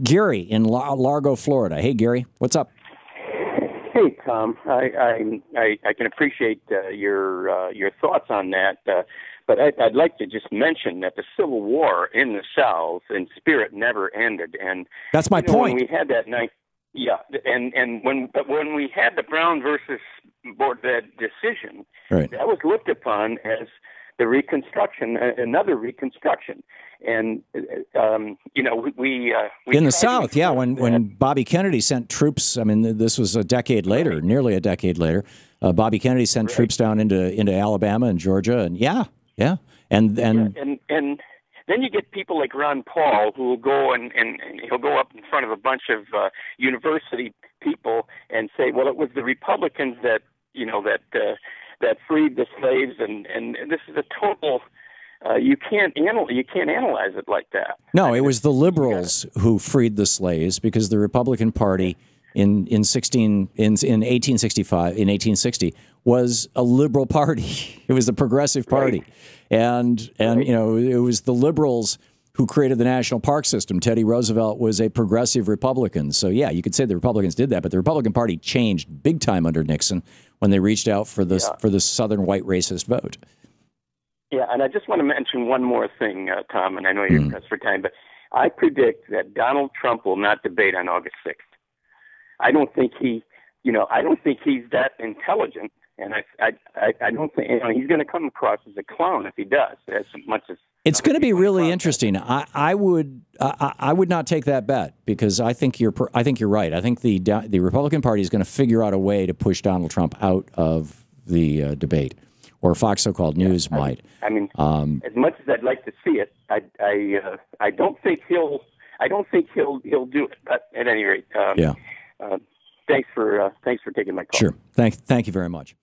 Gary in Largo, Florida. Hey, Gary, what's up? Hey, Tom. I can appreciate your thoughts on that, but I'd like to just mention that the Civil War in the South, in spirit, never ended. And that's my point. When we had that night, and when we had the Brown versus Board that decision, right, that was looked upon as the Reconstruction, another Reconstruction. And, we in the South, when Bobby Kennedy sent troops, I mean, this was a decade later, right, nearly a decade later, Bobby Kennedy sent right, troops down into Alabama and Georgia, and and then you get people like Ron Paul who will go and he'll go up in front of a bunch of university people and say, well, it was the Republicans that freed the slaves, and this is a total. You can't analyze it like that. No, it was the liberals who freed the slaves, because the Republican Party in 1860 was a liberal party. It was a progressive party, and right, it was the liberals who created the national park system. Teddy Roosevelt was a progressive Republican. So yeah, you could say the Republicans did that, but the Republican Party changed big time under Nixon when they reached out for the Southern white racist vote. Yeah, and I just want to mention one more thing, Tom, and I know you're pressed for time, but I predict that Donald Trump will not debate on August 6th. I don't think he's that intelligent, and I don't think he's going to come across as a clown if he does, as much as it's going to be really interesting. I would not take that bet, because I think you're right. I think the Republican Party is going to figure out a way to push Donald Trump out of the debate, or Fox so-called News might. I mean, as much as I'd like to see it, I don't think he'll do it. But at any rate, thanks for taking my call. Sure. Thank you very much.